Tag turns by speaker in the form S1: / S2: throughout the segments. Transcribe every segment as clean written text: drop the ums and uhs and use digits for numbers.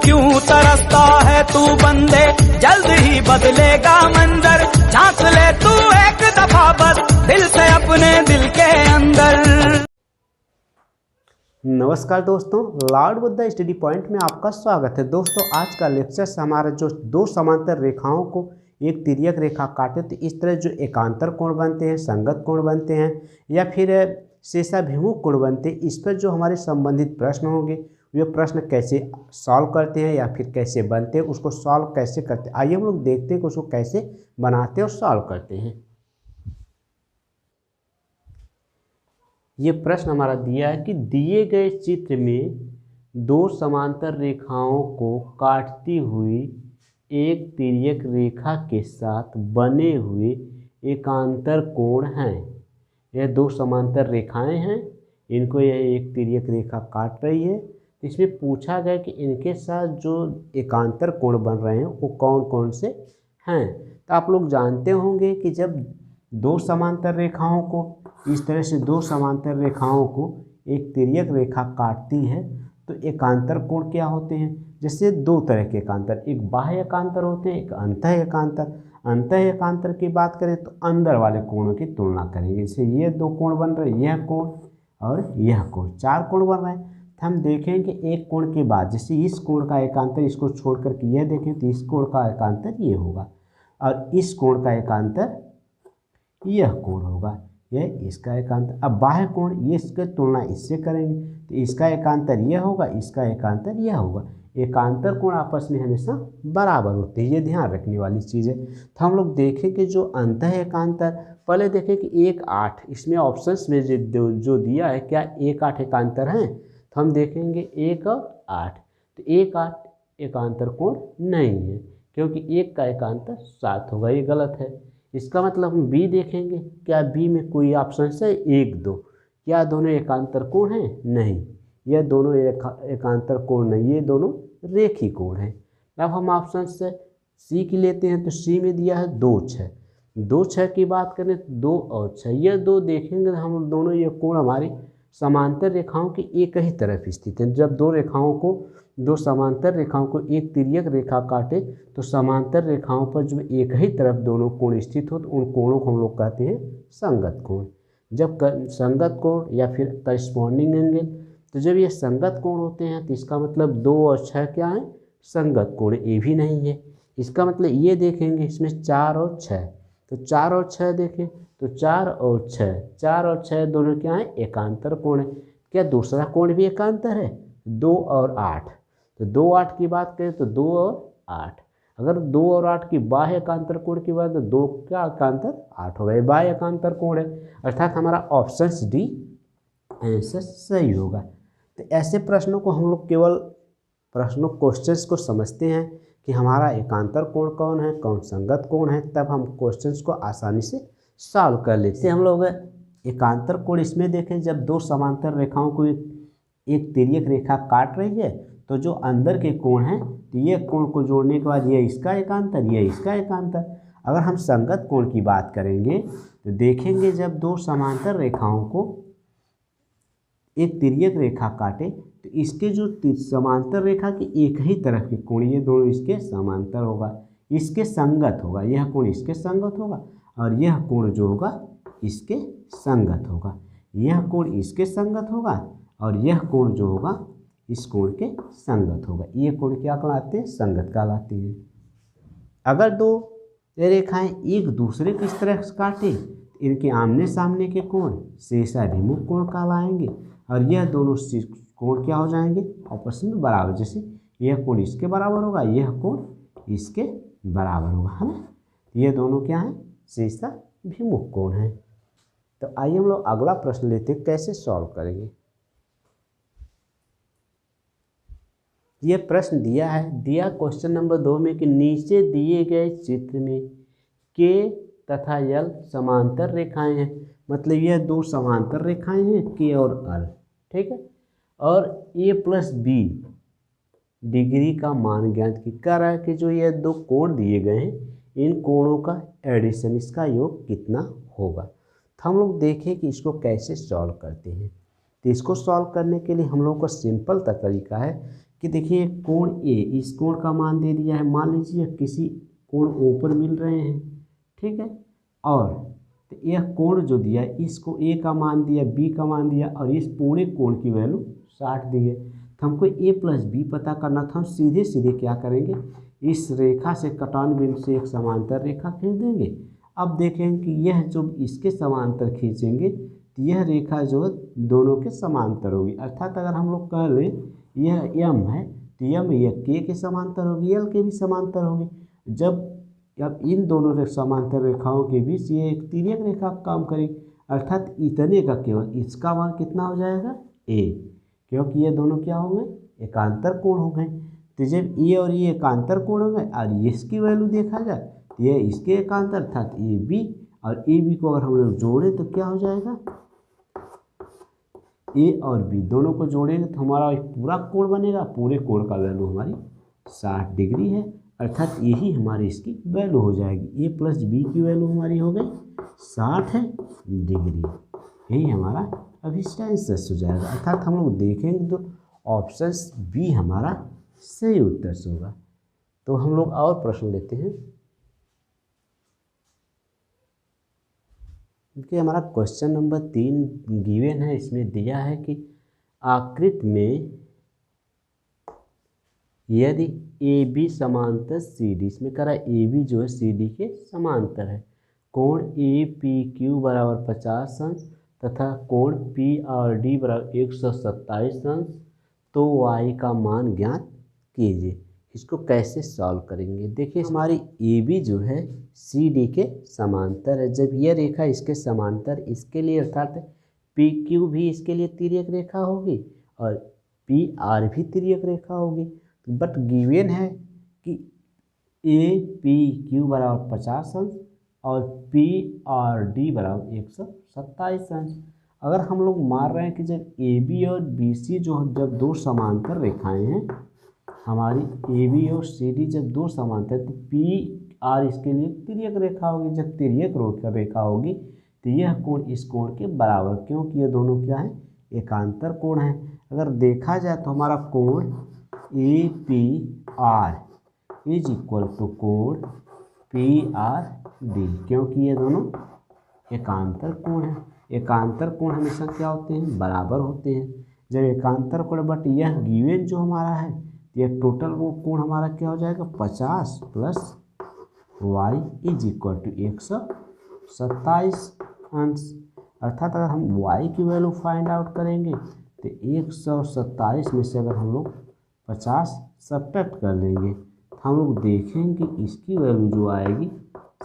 S1: क्यों तरसता है तू बंदे, जल्द ही बदलेगा मंजर। झांक ले तू एक दफा बस दिल से अपने दिल के अंदर।
S2: नमस्कार दोस्तों, लॉर्ड बुद्धा स्टडी पॉइंट में आपका स्वागत है। दोस्तों आज का लेक्चर हमारा जो दो समांतर रेखाओं को एक तिर्यक रेखा काटे तो इस तरह जो एकांतर कोण बनते हैं, संगत कोण बनते हैं या फिर शेषाभिमुख कोण बनते हैं, इस पर जो हमारे संबंधित प्रश्न होंगे वे प्रश्न कैसे सॉल्व करते हैं या फिर कैसे बनते हैं, उसको सॉल्व कैसे करते हैं। आइए हम लोग देखते हैं कि उसको कैसे बनाते हैं और सॉल्व करते हैं। ये प्रश्न हमारा दिया है कि दिए गए चित्र में दो समांतर रेखाओं को काटती हुई एक तिर्यक रेखा के साथ बने हुए एकांतर कोण हैं। यह दो समांतर रेखाएं हैं, इनको यह एक तिर्यक रेखा काट रही है। तो इसमें पूछा गया कि इनके साथ जो एकांतर कोण बन रहे हैं वो कौन कौन से हैं। तो आप लोग जानते होंगे कि जब दो समांतर रेखाओं को इस तरह से दो समांतर रेखाओं को एक तिर्यक रेखा काटती है तो एकांतर कोण क्या होते हैं। जैसे दो तरह के एकांतर, एक बाह्य एकांतर होते हैं, एक अंतः एकांतर। अंतः एकांतर की बात करें तो अंदर वाले कोणों की तुलना करेंगे। जैसे ये दो कोण बन रहे हैं, यह कोण और यह कोण, चार कोण बन रहे हैं। तो हम देखेंगे एक कोण के बाद जैसे इस कोण का एकांतर इसको छोड़ करके यह देखें तो इस कोण का एकांतर ये होगा और इस कोण का एकांतर यह कोण होगा, यह इसका एकांतर। अब बाह्य कोण ये इसकी तुलना इससे करेंगे तो इसका एकांतर यह होगा, इसका एकांतर यह होगा। एकांतर कोण आपस में हमेशा बराबर होते हैं, ये ध्यान रखने वाली चीज़ है। तो हम लोग देखें कि जो अंतः एकांतर, पहले देखें कि 1 8 इसमें ऑप्शंस में जो दिया है क्या 1 8 एकांतर हैं। तो हम देखेंगे 1 और 8, तो 1 8 एकांतर कोण नहीं है क्योंकि 1 का एकांतर 7 होगा, ये गलत है। इसका मतलब हम बी देखेंगे, क्या बी में कोई ऑप्शन है 1 2, क्या दोनों एकांतर कोण हैं? नहीं, यह दोनों एकांतर कोण नहीं, ये दोनों रेखी कोण हैं। अब हम ऑप्शन से सी की लेते हैं तो सी में दिया है 2 6, 2 6 की बात करें तो 2 और 6, यह दो देखेंगे तो हम दोनों ये कोण हमारी समांतर रेखाओं की एक ही तरफ स्थित है। जब दो समांतर रेखाओं को एक तिर्यक रेखा काटे तो समांतर रेखाओं पर जो एक ही तरफ दोनों कोण स्थित हो तो उन कोणों को हम लोग कहते हैं संगत कोण। जब संगत कोण या फिर करस्पॉन्डिंग एंगल, तो जब ये संगत कोण होते हैं तो इसका मतलब 2 और 6 क्या है? संगत कोण, ये भी नहीं है। इसका मतलब ये देखेंगे इसमें 4 और 6, तो 4 और 6 देखें तो 4 और 6 दोनों क्या है? एकांतर कोण है। क्या दूसरा कोण भी एकांतर है? 2 और 8, तो 2 8 की बात करें तो 2 और 8, अगर 2 और 8 की बाह्य एकांतर कोण की बात तो 2 क्या एकांतर 8 होगा, ये बाह्य एकांतर कोण है। अर्थात हमारा ऑप्शन डी आंसर सही होगा। तो ऐसे प्रश्नों को हम लोग केवल क्वेश्चंस को समझते हैं कि हमारा एकांतर कोण कौन है, कौन संगत कोण है, तब हम क्वेश्चंस को आसानी से सॉल्व कर लेते हैं। हम लोग एकांतर कोण इसमें देखें, जब दो समांतर रेखाओं को एक तिर्यक रेखा काट रही है तो जो अंदर के कोण हैं तो ये कोण को जोड़ने के बाद ये इसका एकांतर, ये इसका एकांतर। अगर हम संगत कोण की बात करेंगे तो देखेंगे जब दो समांतर रेखाओं को एक तिर्यक रेखा काटे तो इसके जो समांतर रेखा की एक ही तरफ के कोण, ये दोनों इसके समांतर होगा, इसके संगत होगा, यह कोण इसके संगत होगा और यह कोण जो होगा इसके संगत होगा, यह कोण इसके संगत होगा और यह कोण जो होगा इस कोण के संगत होगा। ये कोण क्या कहलाते हैं? संगत कहलाते हैं। अगर दो रेखाएं एक दूसरे को इस तरह से काटे तो इनके आमने सामने के कोण शेषाभिमुख कोण कहलाएंगे और यह दोनों कोण क्या हो जाएंगे? आपस में बराबर। जैसे यह कोण इसके बराबर होगा, यह कोण इसके बराबर होगा, है ना। ये दोनों क्या हैं? शेषाभिमुख कोण हैं। तो आइए हम लोग अगला प्रश्न लेते हैं, कैसे सॉल्व करेंगे। यह प्रश्न दिया क्वेश्चन नंबर 2 में कि नीचे दिए गए चित्र में के तथा यल समांतर रेखाएं हैं। मतलब यह दो समांतर रेखाएं हैं, के और एल, ठीक है। और ए प्लस बी डिग्री का मान ज्ञात की कर रहा है कि जो ये दो कोण दिए गए हैं इन कोणों का एडिशन, इसका योग कितना होगा। तो हम लोग देखें कि इसको कैसे सॉल्व करते हैं। तो इसको सॉल्व करने के लिए हम लोग का सिंपल तरीका है कि देखिए कोण ए, इस कोण का मान दे दिया है, मान लीजिए किसी कोण ओ पर मिल रहे हैं, ठीक है, और तो यह कोण जो दिया है, इसको ए का मान दिया, बी का मान दिया, और इस पूरे कोण की वैल्यू 60 दी है। तो हमको ए प्लस बी पता करना था। हम सीधे सीधे क्या करेंगे, इस रेखा से कटान बिंदु से एक समांतर रेखा खींच देंगे। अब देखेंगे कि यह जो इसके समांतर खींचेंगे तो यह रेखा जो है दोनों के समांतर होगी। अर्थात अगर हम लोग कह लें यह यम है तो यम यह के समांतर होगी, यल के भी समांतर होगी। अब इन दोनों समांतर रेखाओं के बीच ये एक तिर्यक रेखा काम करेगी, अर्थात इतने का केवल इसका मान कितना हो जाएगा, ए, क्योंकि ये दोनों क्या हो गए, एकांतर कोण हो गए। तो जब ये और ये एकांतर कोण हो गए और इसकी वैल्यू देखा जाए तो ये इसके एकांतर अर्थात ए बी, और ए बी को अगर हम लोग जोड़ें तो क्या हो जाएगा, ए और बी दोनों को जोड़ेंगे तो हमारा एक पूरा कोण बनेगा। पूरे कोण का वैल्यू हमारी 60 डिग्री है, अर्थात यही हमारी इसकी वैल्यू हो जाएगी। ए प्लस बी की वैल्यू हमारी हो गई 60 डिग्री, यही हमारा अभिष्ट आंसर हो जाएगा। अर्थात हम लोग देखेंगे तो ऑप्शन बी हमारा सही उत्तर से होगा। तो हम लोग और प्रश्न लेते हैं। देखिए हमारा क्वेश्चन नंबर 3 गिवन है, इसमें दिया है कि आकृति में यदि ए बी समांतर सी डी, इसमें कह रहा है ए बी जो है सी डी के समांतर है, कोण ए पी क्यू बराबर 50 अंश तथा कोण पी आर डी बराबर 127 अंश, तो वाई का मान ज्ञात कीजिए। इसको कैसे सॉल्व करेंगे, देखिए हमारी ए बी जो है सी डी के समांतर है। जब यह रेखा इसके समांतर, इसके लिए अर्थात पी क्यू भी इसके लिए तिर्यक रेखा होगी और पी आर भी तिर्यक रेखा होगी। बट गिवन है कि ए पी क्यू बराबर 50 अंश और पी आर डी बराबर 127 अंश। अगर हम लोग मान रहे हैं कि जब ए बी और बी सी जो जब दो समांतर रेखाएं हैं, हमारी ए बी और सी डी जब दो समांतर, तो पी आर इसके लिए तिर्यक रेखा होगी। जब तिर्यक रेखा होगी तो यह कोण इस कोण के बराबर, क्योंकि ये दोनों क्या है, एकांतर कोण है। अगर देखा जाए तो हमारा कोण A P R is equal to कोण पी आर डी, क्योंकि ये दोनों एकांतर कोण है। एकांतर कोण हमेशा क्या होते हैं, बराबर होते हैं। जब एकांतर कोण, बट यह गिवन जो हमारा है, यह टोटल वो कोण हमारा क्या हो जाएगा, 50 plus Y is equal to 127 अंश। अर्थात अगर हम वाई की वैल्यू फाइंड आउट करेंगे तो 127 में से अगर हम लोग 50 सब्ट्रैक्ट कर लेंगे तो हम लोग देखेंगे कि इसकी वैल्यू जो आएगी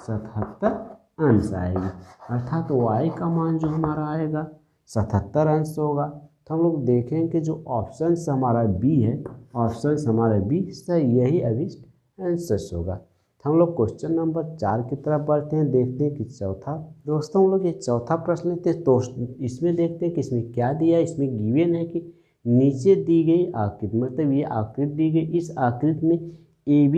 S2: 77 अंश आएगी। अर्थात वाई का मान जो हमारा आएगा 77 अंश होगा। तो हम लोग देखेंगे कि जो ऑप्शन हमारा बी है, ऑप्शन हमारा बी सही, यही अभिष्ट आंसर होगा। तो हम लोग क्वेश्चन नंबर 4 की तरफ बढ़ते हैं, देखते हैं कि चौथा, दोस्तों हम लोग ये चौथा प्रश्न लेते हैं। तो इसमें देखते हैं कि इसमें क्या दिया है। इसमें गिवन है कि नीचे दी गई आकृति, मतलब ये आकृति दी गई, इस आकृति में ए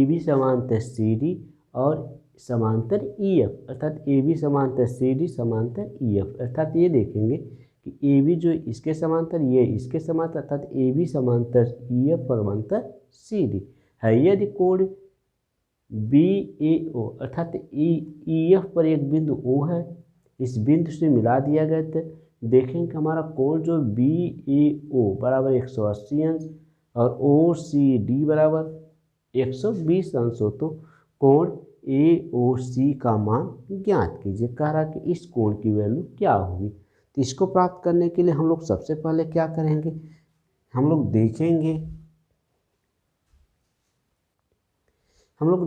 S2: बी समांतर सी डी और समांतर ई एफ, अर्थात ए बी समांतर सी डी समांतर ई एफ। अर्थात ये देखेंगे कि ए बी जो इसके समांतर, ये इसके समांतर, अर्थात ए बी समांतर ई एफ समांतर सी डी है। यदि कोण बी ए ओ, अर्थात ई एफ पर एक बिंदु ओ है, इस बिंदु से मिला दिया गया, तो देखेंगे कि हमारा कोण जो बी ए ओ बराबर 180 अंश और ओ सी डी बराबर 120 अंश हो, तो कोण ए ओ सी का मान ज्ञात कीजिए। कह रहा कि इस कोण की वैल्यू क्या होगी। तो इसको प्राप्त करने के लिए हम लोग सबसे पहले क्या करेंगे, हम लोग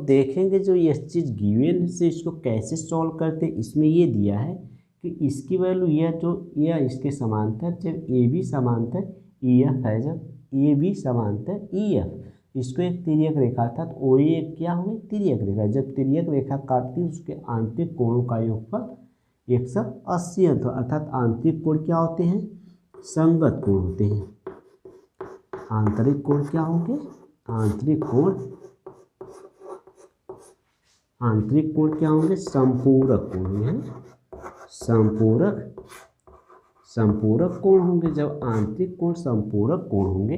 S2: देखेंगे जो ये चीज़ गिवन से इसको कैसे सॉल्व करते। इसमें ये दिया है कि इसकी वैल्यू यह जो यह इसके समांतर, जब ए बी समांतर ई एफ है, जब ए बी समांतर ई एफ, इसको एक तिर्यक रेखा, अर्थात ओ ए क्या हुई, तिर्यक रेखा। जब तिर्यक रेखा काटती है उसके आंतरिक कोणों का योगफल 180 अंश, अर्थात आंतरिक कोण क्या होते हैं, संगत कोण होते हैं। आंतरिक कोण क्या होंगे, आंतरिक कोण क्या होंगे, संपूरक कोण होंगे, संपूरक कोण होंगे। जब आंतरिक कोण संपूरक कोण होंगे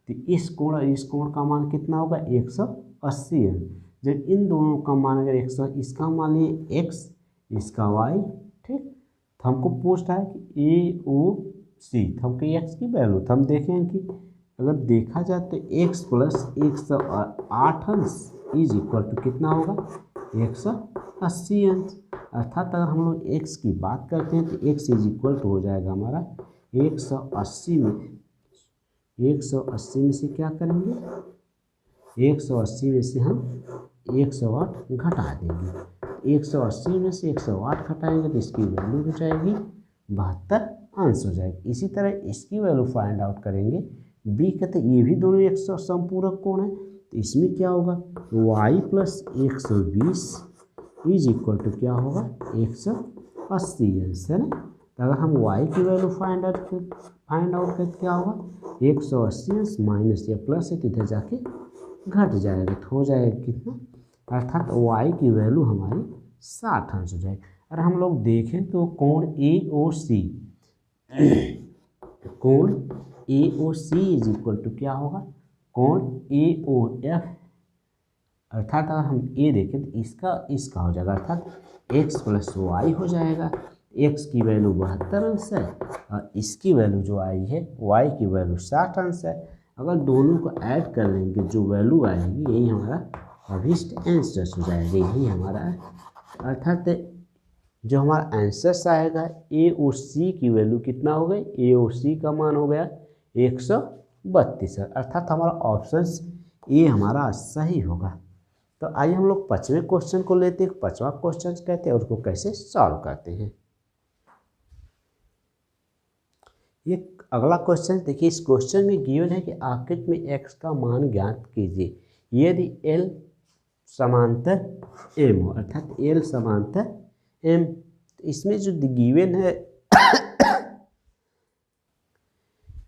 S2: तो इस कोण और इस कोण का मान कितना होगा 180 अंश। जब इन दोनों का मान अगर 100, इसका मान लिए x, इसका y, ठीक। तो हमको पूछ रहा है कि AOC, तो हमको x की वैल्यू, तो हम देखें कि अगर देखा जाए तो x प्लस 108 अंश इज इक्वल टू कितना होगा 180 अंश। अर्थात अगर हम लोग x की बात करते हैं तो x इज इक्वल टू हो जाएगा हमारा 180 में से क्या करेंगे, 180 में से हम 108 घटा देंगे। 180 में से 108 घटाएंगे तो इसकी वैल्यू हो जाएगी 72 अंश हो जाएगी। इसी तरह इसकी वैल्यू फाइंड आउट करेंगे। बी कहते ये भी दोनों 100 समपूरक कोण है, तो इसमें क्या होगा y plus 120 is equal to क्या होगा 180 अंश, है ना। तो अगर हम y की वैल्यू फाइंड आउट करते क्या होगा 180 अंश माइनस या प्लस है तो इधर जाके घट जाएगा, तो हो जाएगा कितना, अर्थात y की वैल्यू हमारी 60 अंश हो जाएगी। अगर हम लोग देखें तो कोण AOC इज इक्वल टू क्या होगा कोण AOF, अर्थात अगर हम ए देखें तो इसका हो जाएगा, अर्थात x प्लस वाई हो जाएगा। x की वैल्यू 72 अंश है और इसकी वैल्यू जो आई है y की वैल्यू 60 अंश है। अगर दोनों को ऐड कर लेंगे जो वैल्यू आएगी यही हमारा अभिष्ट आंसर हो जाएगा, यही हमारा, अर्थात जो हमारा आंसर आएगा AOC की वैल्यू कितना हो गई, AOC का मान हो गया 132, अर्थात हमारा ऑप्शन ए हमारा सही होगा। तो आइए हम लोग 5वें क्वेश्चन को लेते हैं। 5वां क्वेश्चन कहते हैं उसको कैसे सॉल्व करते हैं। ये अगला क्वेश्चन देखिए, इस क्वेश्चन में गिवन है कि आकृति में x का मान ज्ञात कीजिए यदि L समांतर M हो, अर्थात L समांतर M। इसमें जो गिवन है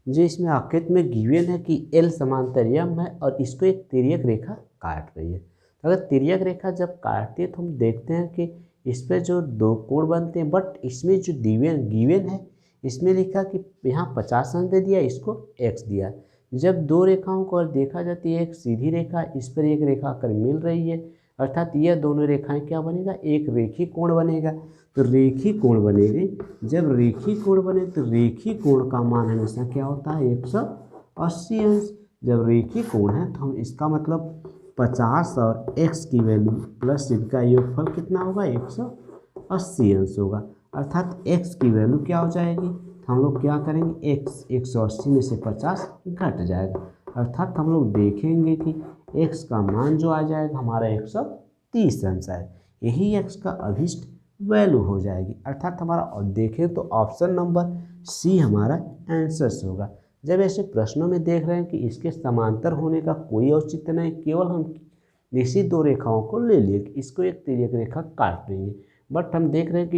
S2: जो इसमें आकृति में गिवन है कि L समांतर M है और इसको एक तिर्यक रेखा काट रही है। तो अगर तिर्यक रेखा जब काटती है तो हम देखते हैं कि इस पर जो दो कोण बनते हैं, बट इसमें जो गिवन है इसमें लिखा कि यहाँ 50 अंश दे दिया, इसको x दिया। जब दो रेखाओं को और देखा जाती है, एक सीधी रेखा इस पर एक रेखा आकर मिल रही है, अर्थात यह दोनों रेखाएं क्या बनेगा एक रेखी कोण बनेगा। तो रेखी कोण बनेगी, जब रेखी कोण बने तो रेखी कोण का मान हमेशा क्या होता है 180 अंश। जब रेखी कोण है तो हम इसका मतलब 50 और x की वैल्यू प्लस इनका योगफल कितना होगा 180 अंश होगा, अर्थात x की वैल्यू क्या हो जाएगी, तो हम लोग क्या करेंगे x 180 में से 50 घट जाएगा, अर्थात हम लोग देखेंगे कि x का मान जो आ जाएगा हमारा 130 अंश है, यही x का अभिष्ट वैल्यू हो जाएगी। अर्थात हमारा और देखें तो ऑप्शन नंबर सी हमारा आंसर होगा। जब ऐसे प्रश्नों में देख रहे हैं कि इसके समांतर होने का कोई औचित्य नहीं, केवल हम इसी दो रेखाओं को ले लिए कि इसको एक तिर्यक रेखा काट रही है, बट हम देख रहे हैं कि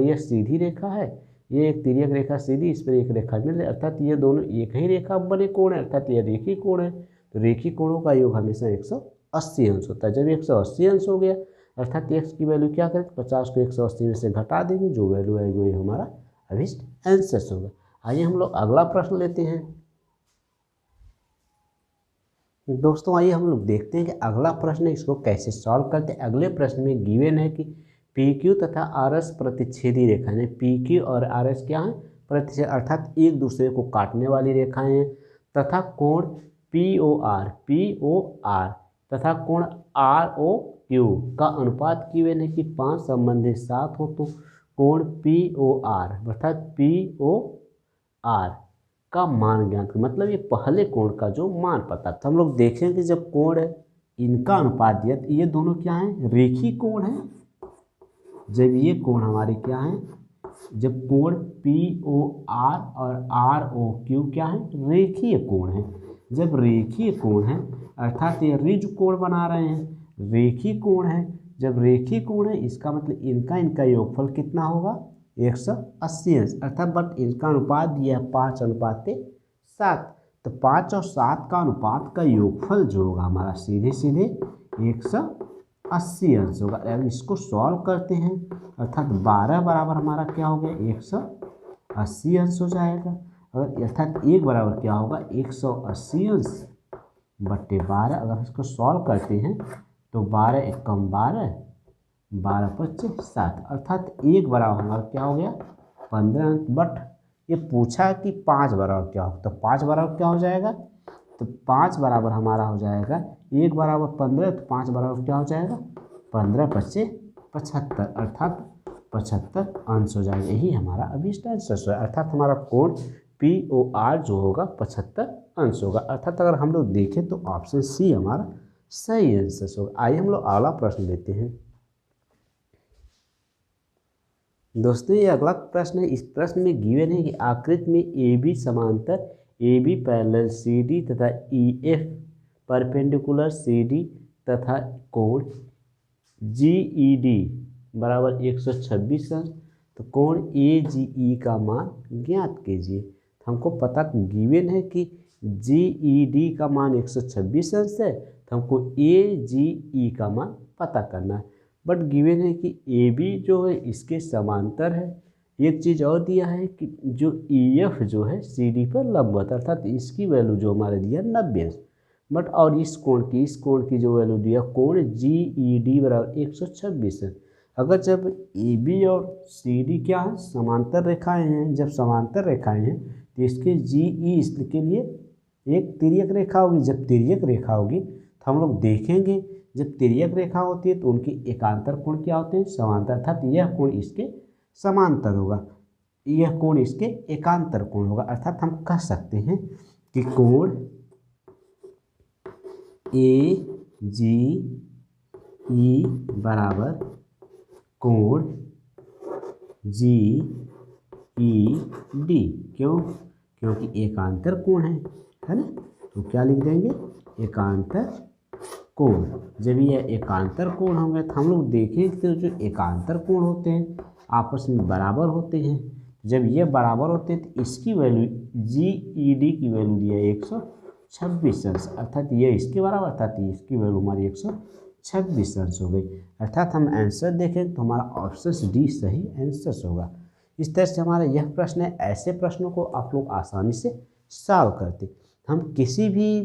S2: यह सीधी रेखा है, ये एक तिर्यक रेखा सीधी, इस पर एक रेखा मिल रही है, अर्थात ये दोनों एक ही रेखा बने कोण है, अर्थात यह रेखी कोण है। तो रेखी कोणों का योग हमेशा 180 अंश होता है। जब 180 अंश हो गया अर्थात x की वैल्यू क्या करें 50 को 180 में से घटा देंगे, जो वैल्यू आएगी वही हमारा अभिष्ट आंसर होगा। आइए हम लोग अगला प्रश्न लेते हैं। दोस्तों आइए हम लोग देखते हैं कि अगला प्रश्न इसको कैसे सॉल्व करते हैं। अगले प्रश्न में गिवन है कि PQ तथा RS प्रतिच्छेदी रेखा है। PQ और RS क्या है प्रतिच्छेद, अर्थात एक दूसरे को काटने वाली रेखाएं हैं, तथा कोण POR तथा कोण ROQ का अनुपात गिवन है कि 5 संबंधित 7 हो तो कोण POR अर्थात POR का मान ज्ञात, मतलब ये पहले कोण का जो मान पता। तो हम लोग देखें कि जब कोण है इनका अनुपात दिया तो ये दोनों क्या हैं रेखी कोण है। जब ये कोण हमारे क्या हैं, जब कोण POR और ROQ क्या है रेखीय कोण है। जब रेखीय कोण है अर्थात ये रिज कोण बना रहे हैं, रेखी कोण है। जब रेखी कोण है इसका मतलब इनका योगफल कितना होगा 180 अंश, अर्थात बट इनका अनुपात दिया है 5:7। तो 5 और 7 का अनुपात का योगफल जो होगा हमारा सीधे 180 अंश होगा। अब इसको सॉल्व करते हैं, अर्थात 12 बराबर हमारा क्या हो गया 180 अंश हो जाएगा। अगर अर्थात 1 बराबर क्या होगा 180 अंश बट्टे 12। अगर इसको सॉल्व करते हैं तो 12 एकम 12, 12 पच्चीस 7, अर्थात 1 बराबर हमारा क्या हो गया 15 अंश। बट ये पूछा कि 5 बराबर क्या हो, तो 5 बराबर क्या हो जाएगा, तो 5 बराबर हमारा हो जाएगा 1 बराबर 15, तो 5 बराबर क्या हो जाएगा 15 पच्चीस 75, अर्थात 75 अंश हो जाएगा। यही हमारा अभिष्ट आंसर है, अर्थात हमारा कोण POR जो होगा 75 अंश होगा। अर्थात अगर हम लोग देखें तो ऑप्शन सी हमारा सही आंसर होगा। आइए हम लोग अगला प्रश्न लेते हैं। दोस्तों ये अगला प्रश्न है। इस प्रश्न में गिवन है कि आकृति में AB समांतर AB पैरेलल CD तथा EF परपेंडिकुलर CD तथा कोण GED बराबर 126 अंश, तो कोण AGE का मान ज्ञात कीजिए। तो हमको पता गिवन है कि GED का मान 126 अंश है, तो हमको AGE का मान पता करना है। बट गिवन है कि AB जो है इसके समांतर है। एक चीज़ और दिया है कि जो EF जो है CD पर लंबवत, अर्थात इसकी वैल्यू जो हमारे दिया 90 अंश। बट और इस कोण की जो वैल्यू दिया कोण GED बराबर 126 है। अगर जब AB और CD क्या है समांतर रेखाएं हैं, जब समांतर रेखाएं हैं तो इसके GE इसके लिए एक तिर्यक रेखा होगी। जब तिर्यक रेखा होगी तो हम लोग देखेंगे जब तिर्यक रेखा होती है तो उनके एकांतर कोण क्या होते हैं समांतर, अर्थात यह कोण इसके समांतर होगा, यह कोण इसके एकांतर कोण होगा। अर्थात हम कह सकते हैं कि कोण AGE बराबर कोण GED। क्यों? क्योंकि एकांतर कोण है ना, तो क्या लिख देंगे एकांतर कोण। जब ये एकांतर कोण होंगे तो हम लोग देखें कि जो एकांतर कोण होते हैं आपस में बराबर होते हैं। जब ये बराबर होते हैं तो इसकी वैल्यू GED की वैल्यू दिया है 126 अंश, अर्थात ये इसके बराबर, अर्थात इसकी वैल्यू हमारी 126 अंश हो गई। अर्थात हम आंसर देखें तो हमारा ऑप्शन डी सही आंसर होगा। इस तरह से हमारा यह प्रश्न है। ऐसे प्रश्नों को आप लोग आसानी से सॉल्व करते। हम किसी भी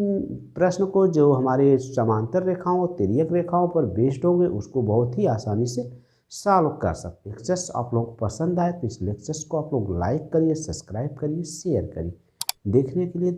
S2: प्रश्न को जो हमारे समांतर रेखाओं तिर्यक रेखाओं पर बेस्ड होंगे उसको बहुत ही आसानी से सॉल्व कर सकते हैं। लेक्चर्स आप लोग पसंद आए तो इस लेक्चर्स को आप लोग लाइक करिए, सब्सक्राइब करिए, शेयर करिए। देखने के लिए